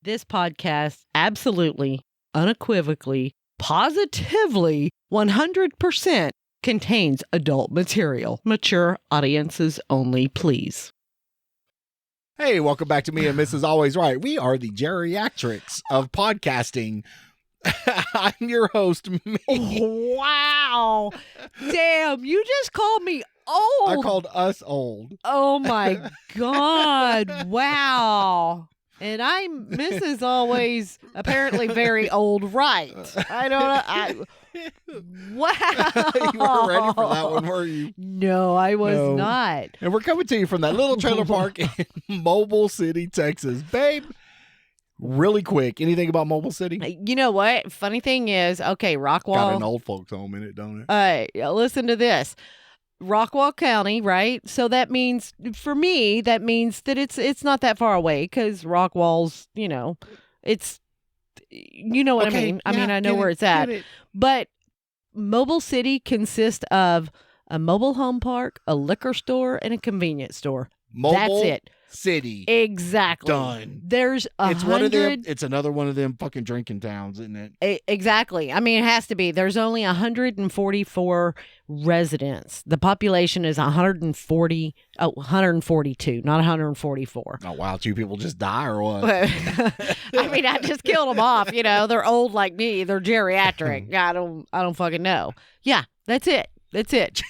This podcast absolutely, unequivocally, positively, 100% contains adult material. Mature audiences only, please. Hey, welcome back to Me and Mrs. Always Right. We are the geriatrics of podcasting. I'm your host, me. Wow. Damn, you just called me old. I called us old. Oh my God. Wow. And I'm Mrs. Always apparently very old, right? I don't know. Wow. You weren't ready for that one, were you? No, I was not. And we're coming to you from that little trailer park in Mobile City, Texas. Babe, really quick, anything about Mobile City? You know what? Funny thing is, okay, Rockwall. Got an old folks home in it, don't it? Listen to this. Rockwall County, right? So that means, for me, that means that it's not that far away because Rockwall's, it's, you know what I mean? I mean, I know where it's at. But Mobile City consists of a mobile home park, a liquor store, and a convenience store. That's it. City. Exactly. Done. There's 100. It's one of them. It's another one of them fucking drinking towns, isn't it? Exactly. I mean, it has to be. There's only 144 residents. The population is 142, not 144. Oh wow, two people just die or what? I mean, I just killed them off. They're old like me. They're geriatric. I don't fucking know. Yeah, that's it. That's it.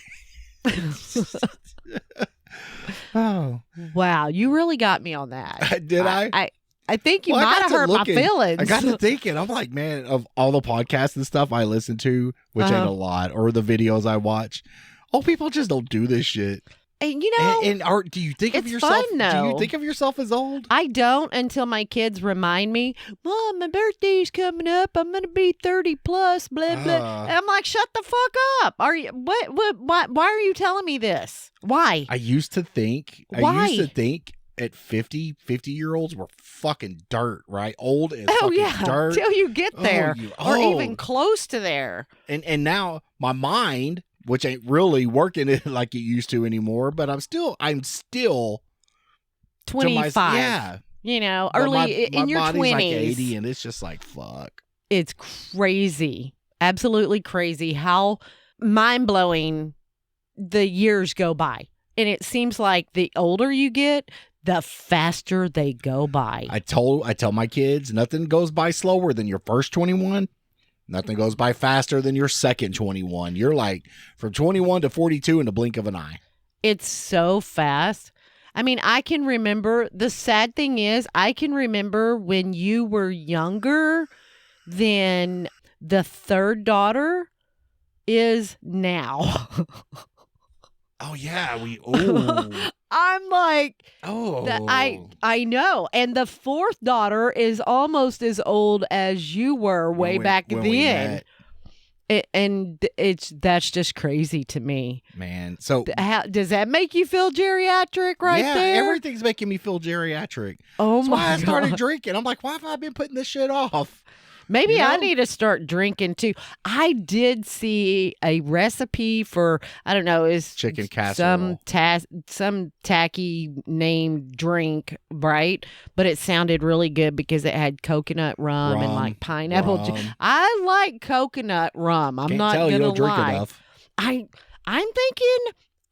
Oh wow, you really got me on that. Did I? I think you might have hurt my feelings. I got to thinking. I'm like, man, of all the podcasts and stuff I listen to, which ain't a lot, or the videos I watch, old people just don't do this shit. And do you think of yourself? Fun, though. Do you think of yourself as old? I don't until my kids remind me, Mom, my birthday's coming up. I'm gonna be 30 plus. Blah blah. And I'm like, shut the fuck up. Are you why are you telling me this? Why? I used to think at 50-year-olds were fucking dirt, right? Old as fucking dirt. Till you get there, or even close to there. And now my mind, which ain't really working like it used to anymore, but I'm still 25. Early in your 20s. Like 80, and it's just like fuck. It's crazy, absolutely crazy how mind-blowing the years go by, and it seems like the older you get, the faster they go by. I tell my kids, nothing goes by slower than your first 21. Nothing goes by faster than your second 21. You're like from 21 to 42 in the blink of an eye. It's so fast. I mean, I can remember, the sad thing is, I can remember when you were younger than the third daughter is now. Oh yeah, I'm like, I know. And the fourth daughter is almost as old as you were way back then. That's just crazy to me, man. So does that make you feel geriatric there? Everything's making me feel geriatric. Oh That's my why I started God. drinking. I'm like, why have I been putting this shit off? Maybe I need to start drinking too. I did see a recipe for, I don't know, is chicken casserole, some tacky named drink, right? But it sounded really good because it had coconut rum and like pineapple. I like coconut rum. I'm not gonna lie. Drink enough. I'm thinking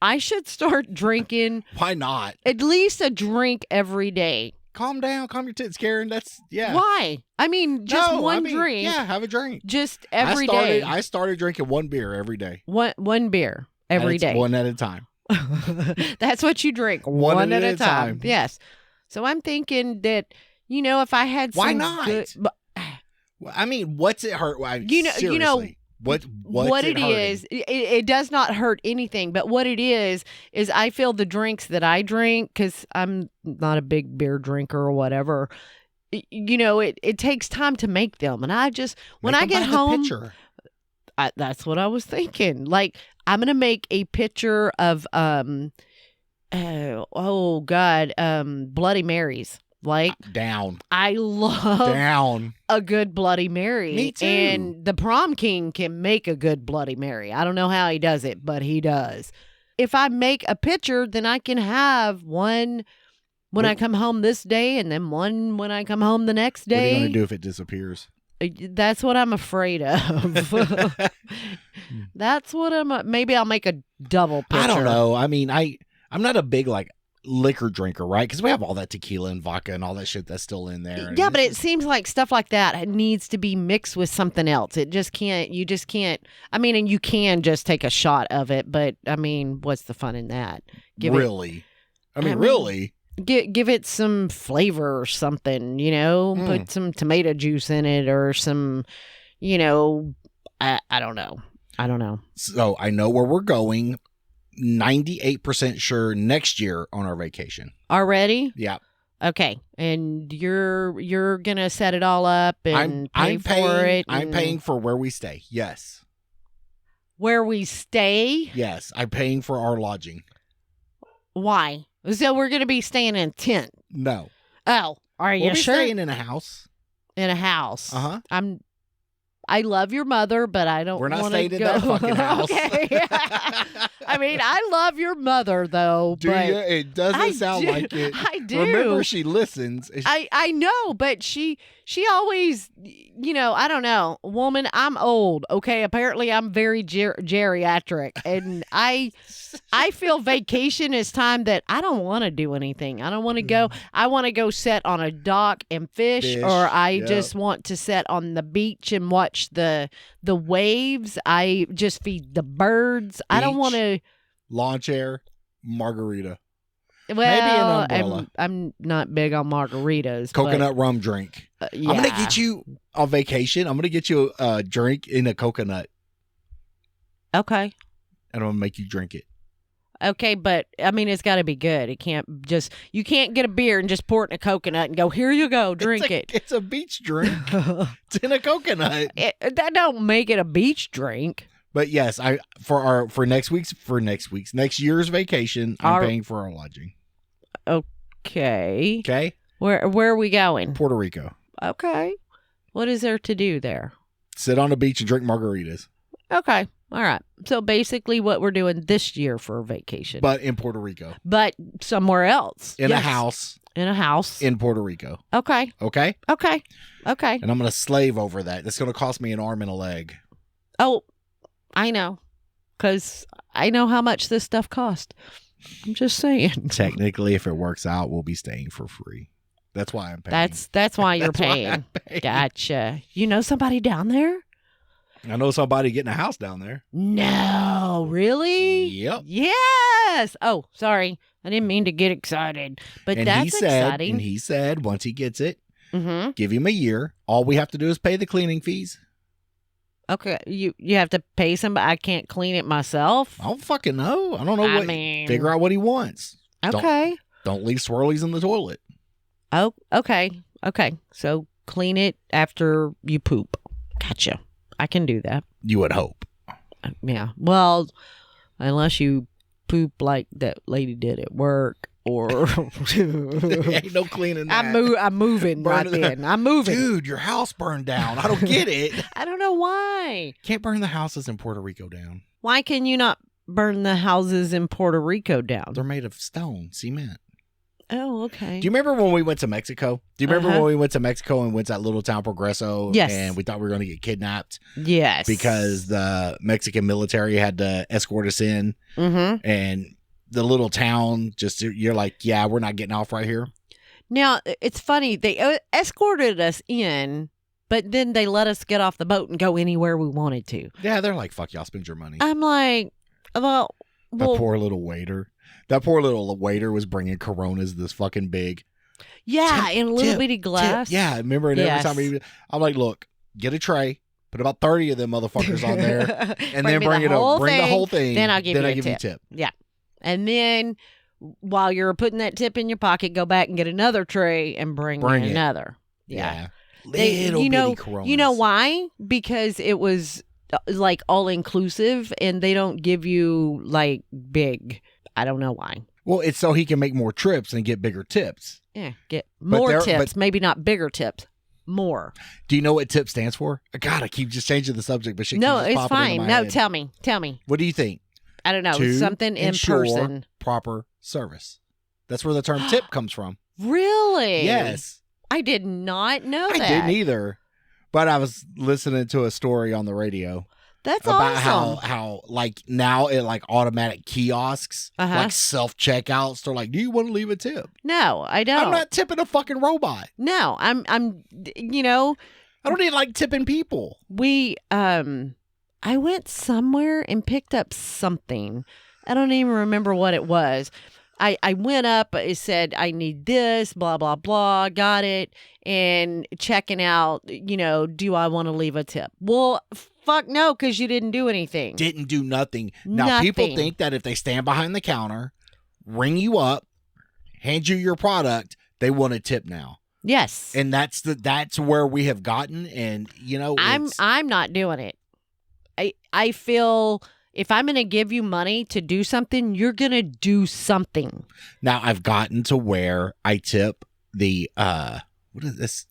I should start drinking. Why not? At least a drink every day. Calm down. Calm your tits, Karen. Why? I mean, just one drink. Yeah, have a drink. Just every day. I started drinking one beer every day. One beer every day. One at a time. That's what you drink. One at a time. Yes. So I'm thinking that, if I had some. Why not? I mean, what's it hurt? Seriously. What it is, it does not hurt anything, but what it is I feel the drinks that I drink, because I'm not a big beer drinker or whatever, it takes time to make them, and I just when I get home, that's what I was thinking. Like, I'm gonna make a pitcher of Bloody Marys. Like, down. I love a good Bloody Mary. Me too. And the prom king can make a good Bloody Mary. I don't know how he does it, but he does. If I make a pitcher, then I can have one when I come home this day and then one when I come home the next What are you day. going to do if it disappears? That's what I'm afraid of. That's what maybe I'll make a double picture. I don't know. I mean, I'm not a big like liquor drinker, right? Because we have all that tequila and vodka and all that shit that's still in there. Yeah, but it seems like stuff like that needs to be mixed with something else. You just can't. I mean, and you can just take a shot of it, but I mean, what's the fun in that? Really? Really? Give it some flavor or something, put some tomato juice in it or some, I don't know. So I know where we're going. 98% sure next year on our vacation. Already? Yeah. Okay. And you're going to set it all up and pay for it? I'm paying for where we stay. Yes. Where we stay? Yes. I'm paying for our lodging. Why? So we're going to be staying in a tent? No. Oh, are you We'll be sure? staying in a house. In a house. Uh-huh. I love your mother, but I don't want to go. We're not staying in that fucking house. Okay. I mean, I love your mother, though. Do but you? It doesn't sound like it. I do. Remember, she listens. I know, but she always, I don't know. Woman, I'm old, okay? Apparently, I'm very geriatric, and I feel vacation is time that I don't want to do anything. I don't want to go. I want to go sit on a dock and fish, or I just want to sit on the beach and watch the waves. I just feed the birds. I don't want to. Lawn chair, margarita. Well, maybe an umbrella. I'm not big on margaritas. Coconut rum drink. Yeah. I'm going to get you on vacation. I'm going to get you a drink in a coconut. Okay. And I'm going to make you drink it. Okay, but I mean, it's got to be good. You can't get a beer and just pour it in a coconut and go, here you go, drink it. It's a beach drink. It's in a coconut. That don't make it a beach drink. But yes, for next year's vacation, I'm paying for our lodging. Okay. Okay. Where are we going? Puerto Rico. Okay. What is there to do there? Sit on the beach and drink margaritas. Okay. All right. So basically what we're doing this year for vacation. But in Puerto Rico. But somewhere else. In a house. In a house. In Puerto Rico. Okay. Okay? Okay. Okay. And I'm going to slave over that. That's going to cost me an arm and a leg. Oh, I know. Because I know how much this stuff costs. I'm just saying. Technically, if it works out, we'll be staying for free. That's why I'm paying. That's why you're paying. Why I'm paying. Gotcha. You know somebody down there? I know somebody getting a house down there. No, really? Yep. Yes. Oh, sorry. I didn't mean to get excited, but that's exciting. And he said once he gets it, mm-hmm. give him a year. All we have to do is pay the cleaning fees. Okay, you have to pay somebody. I can't clean it myself. I don't fucking know. I don't know figure out what he wants. Okay. Don't leave swirlies in the toilet. Oh, okay. Okay. So clean it after you poop. Gotcha. I can do that. You would hope. Yeah. Well, unless you poop like that lady did at work. Or ain't no cleaning that. I'm moving right then. I'm moving. Dude, your house burned down. I don't get it. I don't know why. Can't burn the houses in Puerto Rico down. Why can you not burn the houses in Puerto Rico down? They're made of stone, cement. Oh, okay. Do you remember when we went to Mexico? Do you remember when we went to Mexico and went to that little town Progreso? Yes. And we thought we were going to get kidnapped? Yes. Because the Mexican military had to escort us in. Mm-hmm. And the little town, you're like, yeah, we're not getting off right here. Now, it's funny. They escorted us in, but then they let us get off the boat and go anywhere we wanted to. Yeah, they're like, fuck y'all, spend your money. I'm like, well. That poor little waiter. That poor little waiter was bringing Coronas this fucking big. Yeah, in a little bitty glass. Yeah, remember? And every time I'm like, look, get a tray. Put about 30 of them motherfuckers on there. And then bring it over. Bring the whole thing. Then I'll give you a tip. Yeah. And then while you're putting that tip in your pocket, go back and get another tray and bring another. Yeah. Little bitty Coronas. You know why? Because it was like all inclusive and they don't give you like big. I don't know why. Well, it's so he can make more trips and get bigger tips. Yeah, get more tips. Maybe not bigger tips. More. Do you know what TIP stands for? God, I keep just changing the subject, but shit. No, it's fine. No, tell me. What do you think? I don't know. To something in ensure person. Proper service. That's where the term tip comes from. Really? Yes. I did not know that. I didn't either. But I was listening to a story on the radio That's about awesome. how like now it like automatic kiosks, like self checkouts. They're like, do you want to leave a tip? No, I don't. I'm not tipping a fucking robot. No, I'm you know, I don't even like tipping people. I went somewhere and picked up something. I don't even remember what it was. I went up, it said, I need this, blah, blah, blah, got it, and checking out, do I want to leave a tip? Well, fuck no, because you didn't do anything. Didn't do nothing. Now, people think that if they stand behind the counter, ring you up, hand you your product, they want a tip now. Yes. And that's where we have gotten, and, I'm not doing it. I feel... If I'm going to give you money to do something, you're going to do something. Now, I've gotten to where I tip the, what is this?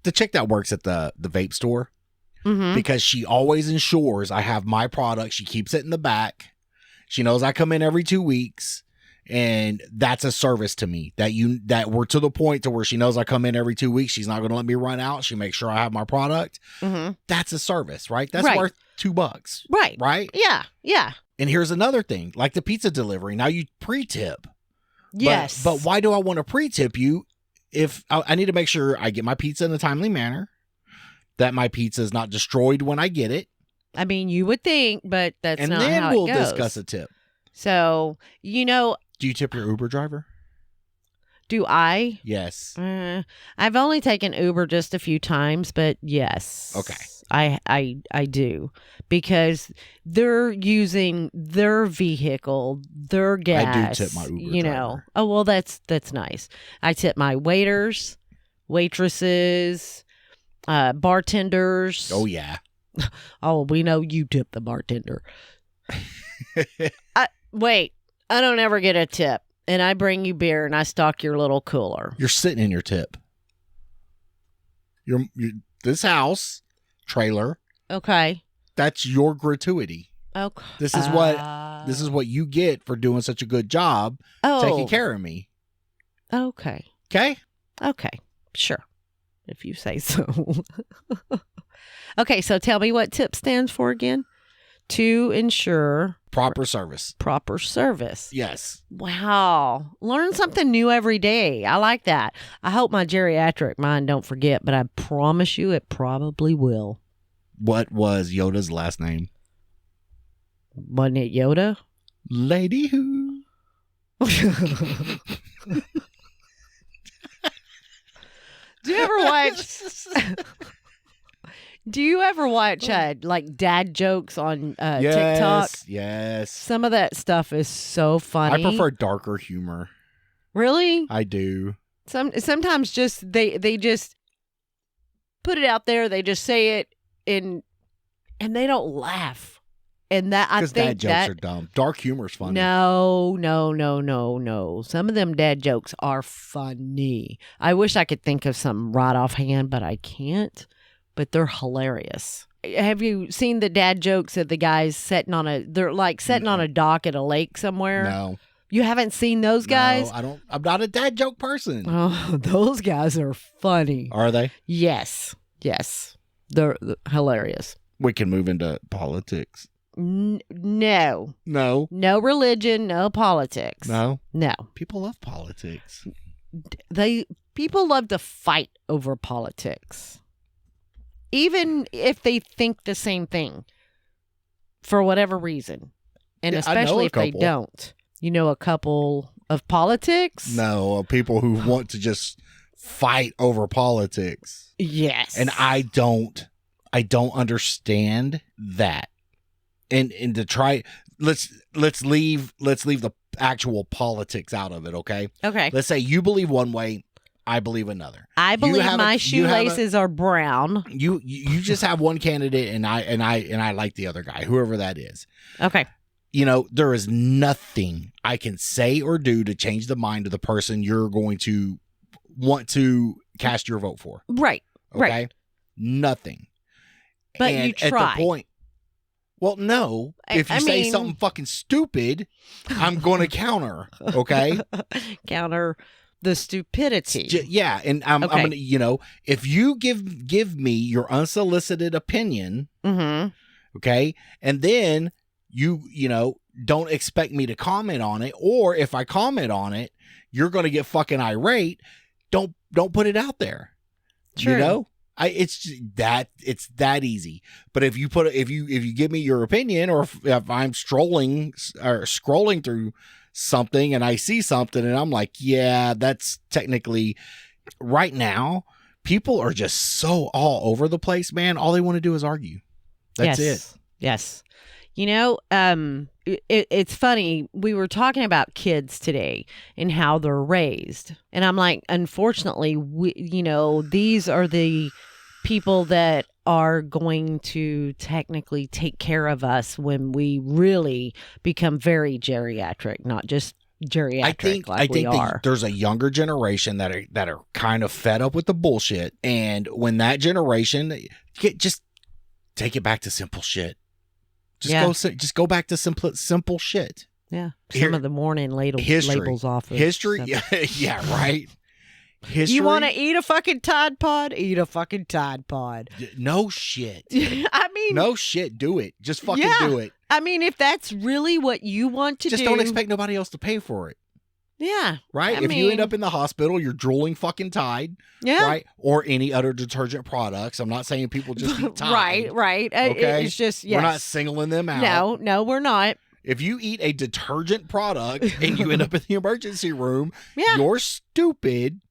The chick that works at the vape store. Mm-hmm. Because she always ensures I have my product. She keeps it in the back. She knows I come in every 2 weeks. And that's a service to me that we're to the point to where she knows I come in every 2 weeks. She's not going to let me run out. She makes sure I have my product. Mm-hmm. That's a service, right? That's right. worth $2. Right. Right? Yeah. Yeah. And here's another thing, like the pizza delivery. Now you pre-tip. Yes. But why do I want to pre-tip you if I need to make sure I get my pizza in a timely manner, that my pizza is not destroyed when I get it? I mean, you would think, but that's and not then how we'll it goes. discuss a tip. So, do you tip your Uber driver? Do I? Yes. I've only taken Uber just a few times, but yes. Okay. I do, because they're using their vehicle, their gas. I do tip my Uber driver. Oh, well, that's nice. I tip my waiters, waitresses, bartenders. Oh, yeah. Oh, we know you tip the bartender. Wait, I don't ever get a tip, and I bring you beer and I stock your little cooler. You're sitting in your tip. This house trailer. Okay. That's your gratuity. Okay. This is what you get for doing such a good job taking care of me. Okay. Okay? Okay. Sure. If you say so. Okay, so tell me what TIP stands for again. To ensure proper service. Proper service. Yes. Wow. Learn something new every day. I like that. I hope my geriatric mind don't forget, but I promise you it probably will. What was Yoda's last name? Wasn't it Yoda? Lady Who. Do you ever watch like dad jokes on TikTok? Yes. Some of that stuff is so funny. I prefer darker humor. Really? I do. Sometimes just they just put it out there. They just say it and they don't laugh. And that I think dad jokes are dumb. Dark humor's funny. No. Some of them dad jokes are funny. I wish I could think of some right offhand, but I can't. But they're hilarious. Have you seen the dad jokes of the guys sitting on a dock at a lake somewhere? No. You haven't seen those guys? No, I'm not a dad joke person. Oh, those guys are funny. Are they? Yes. They're hilarious. We can move into politics. No. No. No religion, no politics. No. No. People love politics. People love to fight over politics. Even if they think the same thing, for whatever reason. And especially if they don't. You know a couple of politics? No, people who want to just fight over politics. Yes. And I don't understand that. And to try, let's leave the actual politics out of it, okay? Okay. Let's say you believe one way, I believe another. I believe my shoelaces are brown. You just have one candidate, and I like the other guy, whoever that is. Okay. There is nothing I can say or do to change the mind of the person you're going to want to cast your vote for. Right. Okay. Right. Nothing. But you try. At the point, Well, no. I- If you I say mean- something fucking stupid, I'm going to counter. Okay. Counter the stupidity. Yeah, and I'm Okay. gonna, if you give me your unsolicited opinion, Mm-hmm. okay, and then you don't expect me to comment on it, or if I comment on it, you're gonna get fucking irate. Don't put it out there. True. It's that easy. But if you give me your opinion, or if I'm scrolling through something and I see something and I'm like, yeah, that's technically right now. People are just so all over the place, man. All they want to do is argue. That's it. Yes. It's funny. We were talking about kids today and how they're raised. And I'm like, unfortunately, these are the people that are going to technically take care of us when we really become very geriatric, not just geriatric I think we are. there's a younger generation that are kind of fed up with the bullshit. And when that generation just take it back to simple shit. Just go back to simple shit. Yeah. Some of the morning labels off of history. something. Yeah, right. History. You want to eat a fucking Tide Pod? Eat a fucking Tide Pod. No shit. I mean, no shit. Do it. Just fucking Yeah. do it. I mean, if that's really what you want to Just do, don't expect nobody else to pay for it. Yeah. Right? I If you end mean- up in the hospital, you're drooling fucking Tide. Yeah. Right? Or any other detergent products. I'm not saying people just eat Tide. Right. Okay? It's just, yes. We're not singling them out. No, we're not. If you eat a detergent product and you end up in the emergency room, Yeah. you're stupid.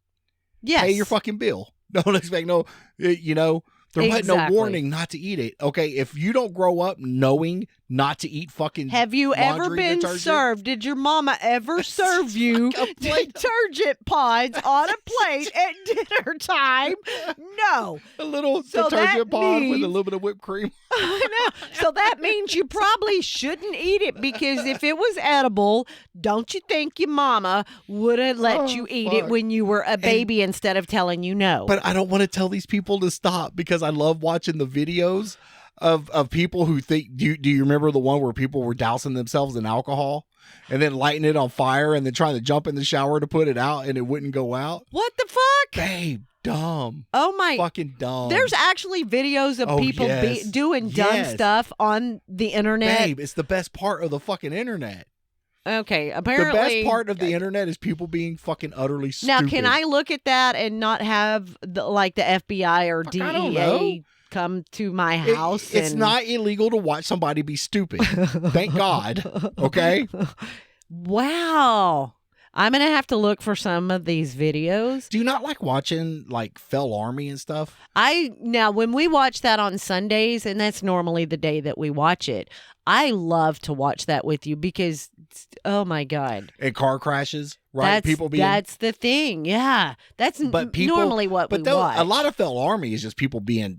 Yes. Pay your fucking bill. Don't expect there was no Exactly. warning not to eat it. Okay, if you don't grow up knowing not to eat fucking Have you ever laundry been detergent? served? Did your mama ever serve you like a plate. detergent pods on a plate at dinner time? No. a little So detergent that pod with a means- little bit of whipped cream. I know. So that means you probably shouldn't eat it, because if it was edible, don't you think your mama would have let you eat it fuck. when you were a baby instead of telling you no? But I don't want to tell these people to stop, because I love watching the videos of people who think. Do you remember the one where people were dousing themselves in alcohol and then lighting it on fire and then trying to jump in the shower to put it out and it wouldn't go out? What the fuck? Babe, dumb. Oh my. Fucking dumb. There's actually videos of Oh, people yes. doing dumb Yes. stuff on the internet. Babe, it's the best part of the fucking internet. Okay, The apparently best part of the internet is people being fucking utterly Now, stupid. can I look at that and not have the FBI or Fuck, I don't know. DEA come to my It- house? it's and... not illegal to watch somebody be stupid. Thank God. Okay? Wow. I'm going to have to look for some of these videos. Do you not like watching like Fell Army and stuff? Now, when we watch that on Sundays, and that's normally the day that we watch it, I love to watch that with you because, oh my God. And car crashes, right? That's the thing. Yeah. That's normally what we watch. a lot of Fell Army is just people being,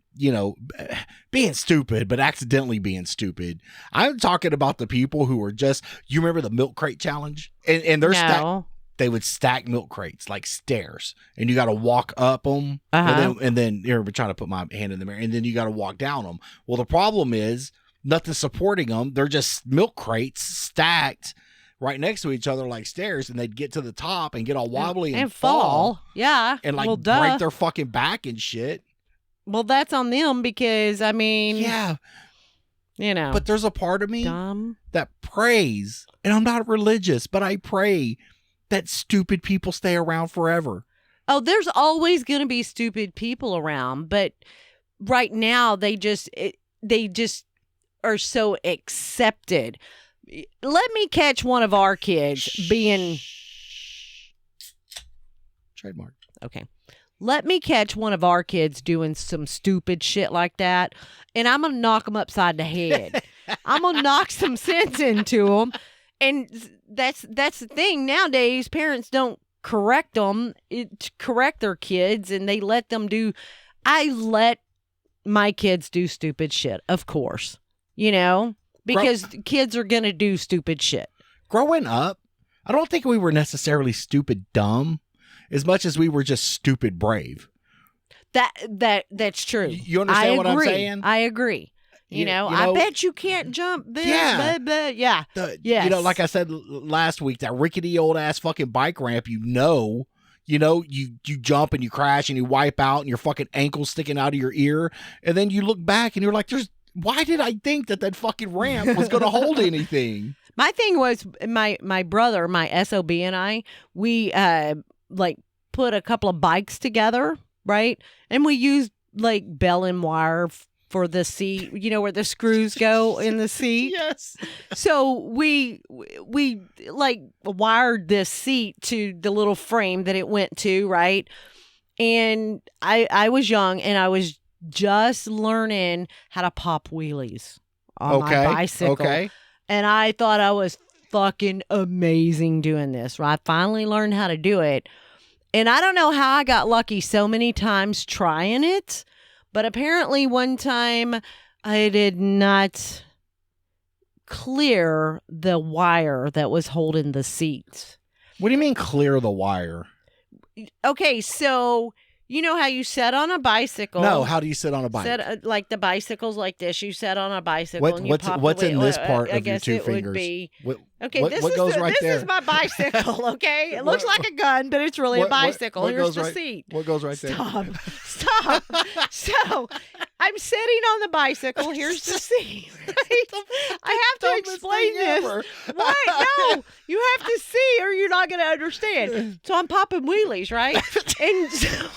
being stupid, but accidentally being stupid. I'm talking about the people who are just, you remember the milk crate challenge? And they're No. they would stack milk crates like stairs, and you got to walk up them, Uh-huh. and then here we're trying to put my hand in the mirror, and then you got to walk down them. Well, the problem is nothing supporting them; they're just milk crates stacked right next to each other like stairs, and they'd get to the top and get all wobbly and fall. Yeah. and like well, duh. break their fucking back and shit. Well, that's on them because, I mean, Yeah, you know. but there's a part of me dumb. that prays, and I'm not religious, but I pray that stupid people stay around forever. Oh, there's always going to be stupid people around, but right now they just are so accepted. Let me catch one of our kids being Trademark. okay. Let me catch one of our kids doing some stupid shit like that, and I'm gonna knock them upside the head. I'm gonna knock some sense into them, and that's the thing nowadays. Parents don't correct them, correct their kids, and they let them do. I let my kids do stupid shit, of course, because kids are gonna do stupid shit. Growing up, I don't think we were necessarily stupid dumb as much as we were just stupid brave. That's true. You understand what I'm saying? I agree. I bet you can't jump this. Yeah. Yeah. Yes. Like I said last week, that rickety old ass fucking bike ramp, you jump and you crash and you wipe out and your fucking ankle sticking out of your ear. And then you look back and you're like, why did I think that fucking ramp was going to hold anything? My thing was my brother, my SOB, and I, we put a couple of bikes together, right? And we used like bell and wire for the seat, where the screws go in the seat. Yes. So we like wired this seat to the little frame that it went to, right? And I was young and I was just learning how to pop wheelies on my bicycle. Okay. And I thought I was fucking amazing doing this. Right? I finally learned how to do it. And I don't know how I got lucky so many times trying it, but apparently one time I did not clear the wire that was holding the seat. What do you mean clear the wire? Okay, so you know how you set on a bicycle? No, how do you sit on a bike? Like the bicycle's like this. You set on a bicycle and you pop what's in this part I of your guess two it fingers? Would be, what this goes right there? This is my bicycle, okay? It looks like a gun, but it's really a bicycle. Here's the seat. What goes right there? Stop. So I'm sitting on the bicycle. Here's the seat. Right? I have to explain this. What? No, you have to see or you're not going to understand. So I'm popping wheelies, right? And so...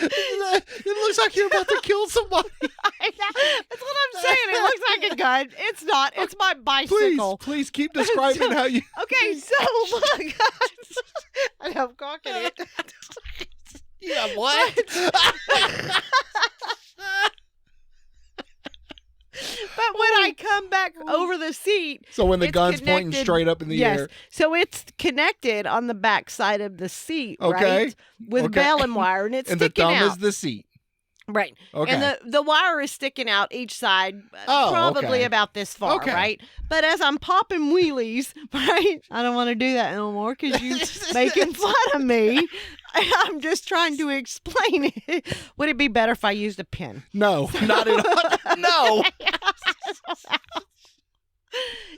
It looks like you're about to kill somebody. That's what I'm saying. It looks like a gun. It's not. It's my bicycle. Please keep describing how you. Okay, so look. I'm cocking it. Yeah, what? But when I come back over the seat, so when the gun's pointing straight up in the air, so it's connected on the back side of the seat, okay, right? With bell and wire, and it's and sticking the thumb out. is the seat, right? Okay, and the wire is sticking out each side, probably about this far, right? But as I'm popping wheelies, right? I don't want to do that no more because you making fun of me. I'm just trying to explain it. Would it be better if I used a pen? No, not at all. No.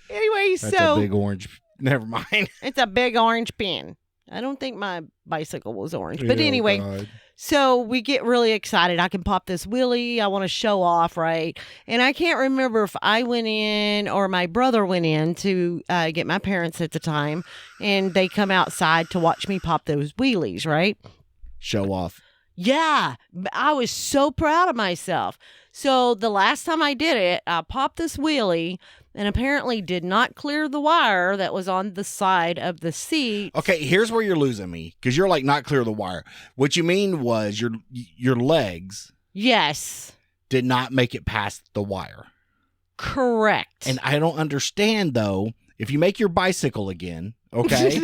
Anyway, that's a big orange. Never mind. It's a big orange pen. I don't think my bicycle was orange. But anyway, God. So we get really excited. I can pop this wheelie. I want to show off, right? And I can't remember if I went in or my brother went in to get my parents at the time. And they come outside to watch me pop those wheelies, right? Show off. Yeah. I was so proud of myself. So the last time I did it, I popped this wheelie and apparently did not clear the wire that was on the side of the seat. Okay, here's where you're losing me because you're like not clear the wire. What you mean was your legs, yes, did not make it past the wire. Correct. And I don't understand though. If you make your bicycle again, okay.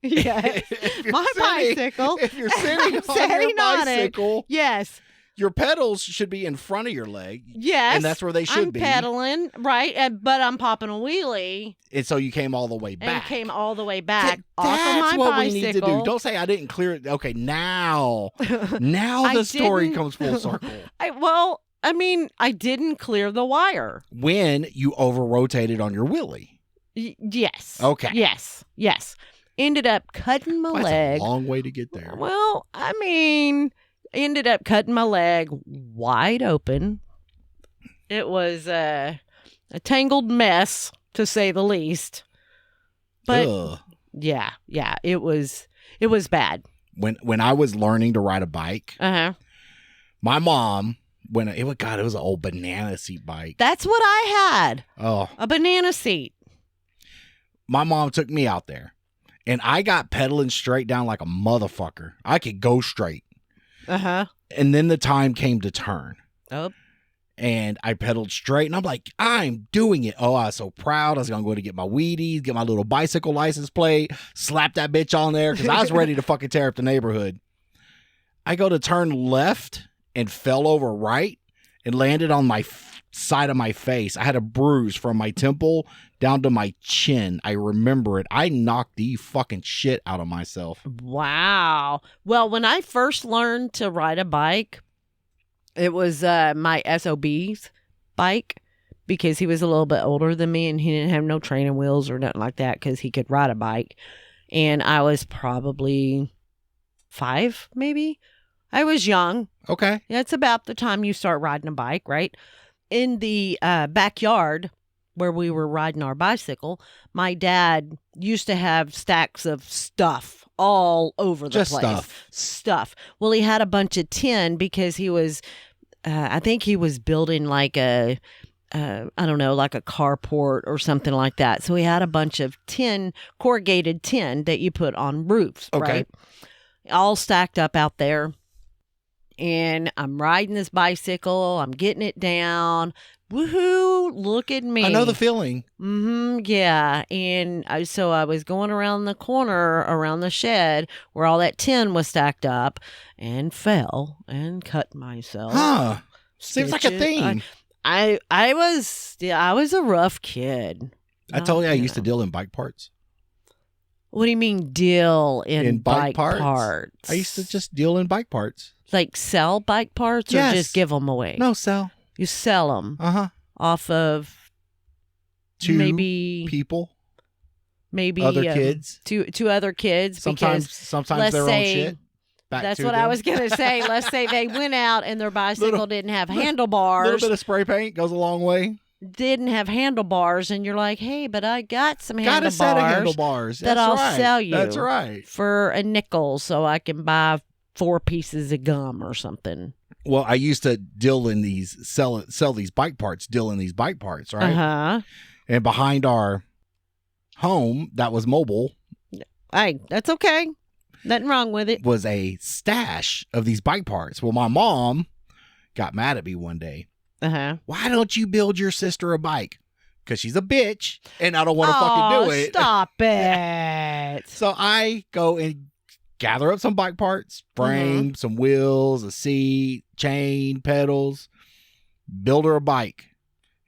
Yes, bicycle. If you're sitting on your bicycle, yes. Your pedals should be in front of your leg. Yes. And that's where they should be. I'm pedaling, right? But I'm popping a wheelie. And so you came all the way back. And came all the way back off That's of my what bicycle. we need to do. Don't say I didn't clear it. Okay, now the story comes full circle. I didn't clear the wire. When you over-rotated on your wheelie. Yes. Okay. Yes. Ended up cutting my leg. That's a long way to get there. Well, ended up cutting my leg wide open. It was a tangled mess, to say the least. But Ugh. yeah, it was bad. When I was learning to ride a bike, my mom, it was an old banana seat bike. That's what I had. Oh, a banana seat. My mom took me out there, and I got pedaling straight down like a motherfucker. I could go straight. And then the time came to turn. Oh. And I pedaled straight, and I'm like, I'm doing it. Oh, I was so proud. I was going to go to get my Wheaties, get my little bicycle license plate, slap that bitch on there, because I was ready to fucking tear up the neighborhood. I go to turn left and fell over right and landed on my side of my face. I had a bruise from my temple down to my chin. I remember it. I knocked the fucking shit out of myself. Wow. Well, when I first learned to ride a bike, it was my SOB's bike because he was a little bit older than me and he didn't have no training wheels or nothing like that because he could ride a bike. And I was probably 5, maybe. I was young. Okay. That's about the time you start riding a bike, right? In the backyard where we were riding our bicycle, my dad used to have stacks of stuff all over the Just place. Stuff. Well, he had a bunch of tin because he was, I think he was building like a, I don't know, like a carport or something like that. So he had a bunch of tin, corrugated tin that you put on roofs, Okay. right? All stacked up out there. And I'm riding this bicycle. I'm getting it down. Woohoo! Look at me. I know the feeling. Yeah. And so I was going around the corner, around the shed where all that tin was stacked up and fell and cut myself. Huh. Seems like a Stitches. theme. I was a rough kid. I told you I used to know. deal in bike parts. What do you mean deal in bike bike parts? parts? I used to just deal in bike parts. like sell bike parts or Yes. just give them away? No, sell. You sell them Uh-huh. off of To maybe other kids. to other kids Sometimes because their own say- shit. Back that's to what them. I was gonna say. Let's say they went out and their bicycle Little- didn't have A little handlebars, bit of spray paint goes a long way. didn't have handlebars, and you're like, hey, but I got some Got a handlebars set of handlebars. that That's I'll right. sell you. That's right. for a nickel, so I can buy 4 pieces of gum or something. Well, I used to deal in these sell these bike parts, right? Uh-huh. And behind our home that was mobile Hey, that's okay. Nothing wrong with it. was a stash of these bike parts. Well, my mom got mad at me one day. Uh-huh. Why don't you build your sister a bike? Because she's a bitch and I don't want to fucking do it. Stop it. So I go and gather up some bike parts, frame, some wheels, a seat, chain, pedals, build her a bike.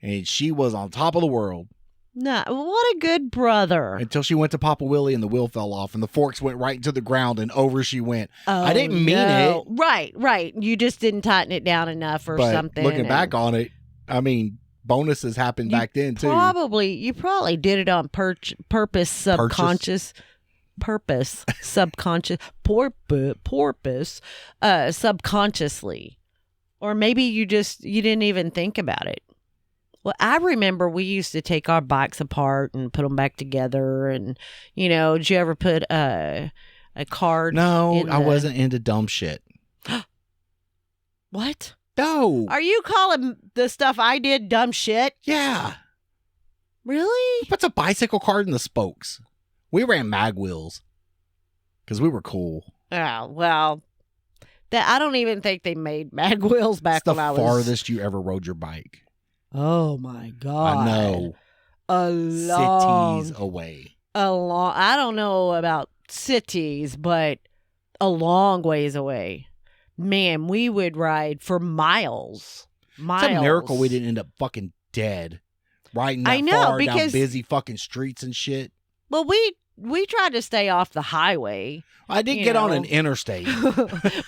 And she was on top of the world No, what a good brother. until she went to Papa Willie and the wheel fell off and the forks went right into the ground and over she went. Oh, I didn't mean no. it. Right. You just didn't tighten it down enough or But something. looking and back on it, I mean, bonuses happened You back then too. you probably did it on purpose, subconscious. Purpose, subconscious, porpoise, subconsciously. Or maybe you didn't even think about it. Well, I remember we used to take our bikes apart and put them back together. And, did you ever put a card? No, in I the- wasn't into dumb shit. What? No. Are you calling the stuff I did dumb shit? Yeah. Really? What's a bicycle card in the spokes? We ran mag wheels because we were cool. Oh, well, I don't even think they made mag wheels back It's the when I was. farthest you ever rode your bike. Oh my God. I know. A long, Cities away. I don't know about cities, but a long ways away. Man, we would ride for miles. Miles. It's a miracle we didn't end up fucking dead. Riding that I know, far down because- busy fucking streets and shit. Well, we tried to stay off the highway. I did You get on know. an interstate.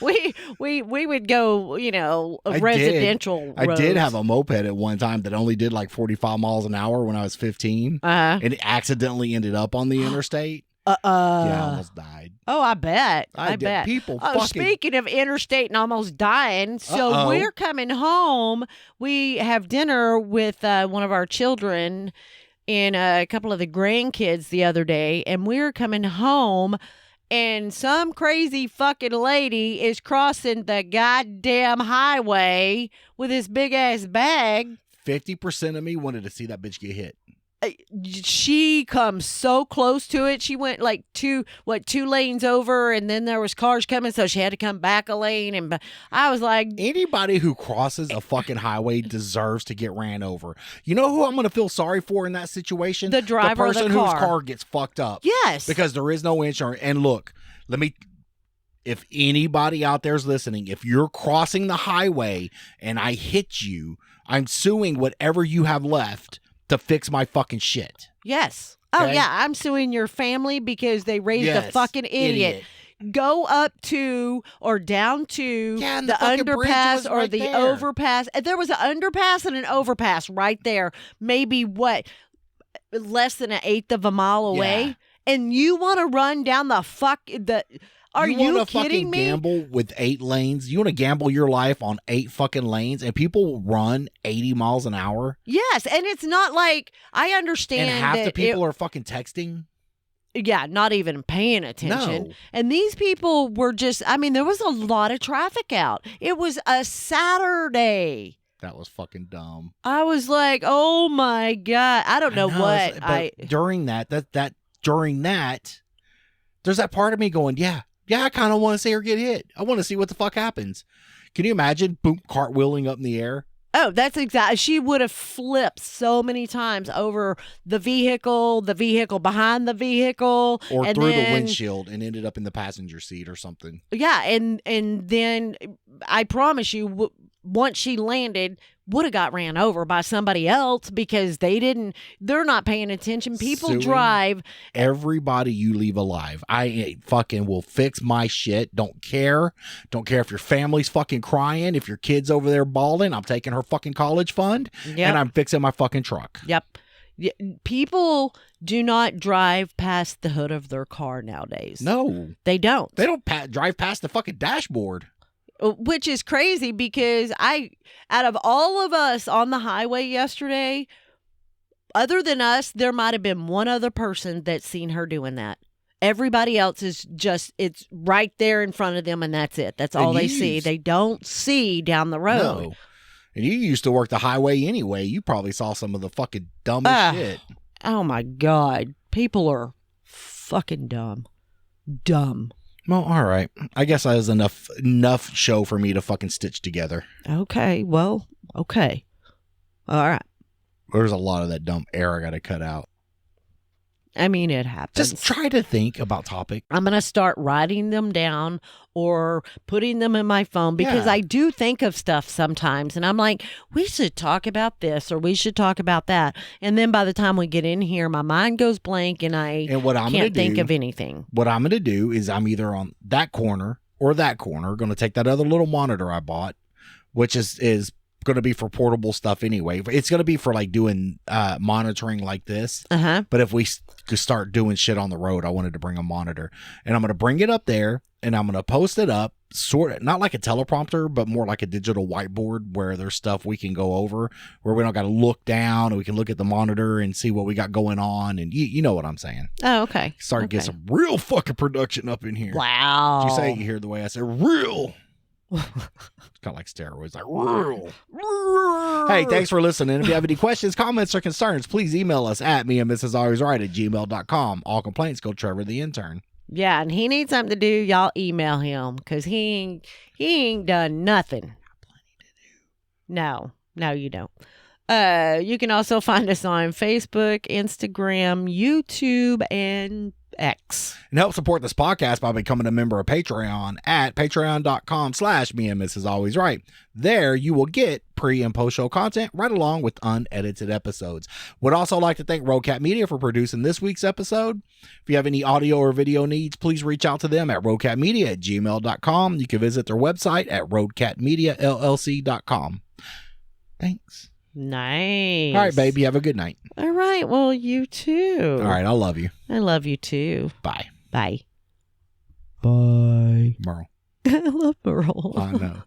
we would go, I residential I roads. did have a moped at one time that only did like 45 miles an hour when I was 15. Uh-huh. And it accidentally ended up on the interstate. Yeah, I almost died. Oh, I bet. I did. bet. People Oh, fucking... speaking of interstate and almost dying, so Uh-oh. we're coming home. We have dinner with one of our children and a couple of the grandkids the other day, and we're coming home, and some crazy fucking lady is crossing the goddamn highway with this big ass bag. 50% of me wanted to see that bitch get hit. She comes so close to it. She went like two lanes over, and then there was cars coming, so she had to come back a lane. And I was like, Anybody who crosses a fucking highway deserves to get ran over. You know who I'm going to feel sorry for in that situation? The driver of the person whose car. car gets fucked up. yes, Because there is no insurance. And look, if anybody out there is listening, if you're crossing the highway and I hit you, I'm suing whatever you have left to fix my fucking shit. Yes. Oh, Okay? yeah. I'm suing your family because they raised a Yes, fucking idiot. Go up to or down to Yeah, and the the fucking bridge underpass was or right the there. overpass. There was an underpass and an overpass right there. Maybe what? Less than an eighth of a mile away. Yeah. And you want to run down the Are you wanna kidding fucking me? gamble with 8 lanes? You want to gamble your life on 8 fucking lanes and people run 80 miles an hour? Yes, and it's not like I understand And half that the people are fucking texting? not even paying attention. No. And these people were just, I mean, there was a lot of traffic out. It was a Saturday. That was fucking dumb. I was like, oh my God. I don't know what but during that, there's that part of me going, yeah, I kind of want to see her get hit. I want to see what the fuck happens. Can you imagine? Boom, cartwheeling up in the air. Oh, that's exactly. She would have flipped so many times over the vehicle behind the vehicle, Or and through the then- windshield and ended up in the passenger seat or something. Yeah, and then I promise you, once she landed, would have got ran over by somebody else because they're not paying attention. People Suing drive. Everybody you leave alive. I fucking will fix my shit. Don't care. Don't care if your family's fucking crying. If your kid's over there bawling, I'm taking her fucking college fund Yep. and I'm fixing my fucking truck. Yep. People do not drive past the hood of their car nowadays. No, They don't. they don't drive past the fucking dashboard. Which is crazy because out of all of us on the highway yesterday, other than us, there might have been one other person that's seen her doing that. Everybody else is it's right there in front of them and that's it. That's all And they see. They don't see down the road. No. And you used to work the highway anyway. You probably saw some of the fucking dumbest shit. Oh my God. People are fucking dumb. Dumb. Well, all right. I guess that was enough show for me to fucking stitch together. Okay. Well, okay. All right. There's a lot of that dumb air I got to cut out. I mean, it happens. Just try to think about topic. I'm going to start writing them down or putting them in my phone because Yeah. I do think of stuff sometimes. And I'm like, we should talk about this or we should talk about that. And then by the time we get in here, my mind goes blank and I And what I'm can't think do, of anything. What I'm going to do is I'm either on that corner or that corner. Going to take that other little monitor I bought, which is going to be for portable stuff anyway. It's going to be for like doing monitoring like this. Uh-huh. But if we could start doing shit on the road, I wanted to bring a monitor. And I'm going to bring it up there and I'm going to post it up, sort of not like a teleprompter, but more like a digital whiteboard where there's stuff we can go over, where we don't got to look down and we can look at the monitor and see what we got going on. And you know what I'm saying. Oh, okay. Start to Okay. get some real fucking production up in here. Wow. Did you say it? You hear the way I said real? It's kind of like steroids, like real. Hey, thanks for listening. If you have any questions, comments, or concerns, please email us at meandmrsalwaysright@gmail.com. All complaints go Trevor the intern. Yeah, and he needs something to do. Y'all email him because he ain't done nothing. No, you don't. You can also find us on Facebook, Instagram, YouTube, and X. And help support this podcast by becoming a member of Patreon at patreon.com/meandmrsalwaysright. There you will get pre and post show content right along with unedited episodes. Would also like to thank Roadcat Media for producing this week's episode. If you have any audio or video needs, please reach out to them at roadcatmedia@gmail.com. You can visit their website at roadcatmediallc.com. Thanks. Nice. All right, baby. Have a good night. All right. Well, you too. All right. I love you. I love you too. Bye. Bye. Bye. Merle. I love Merle. I know.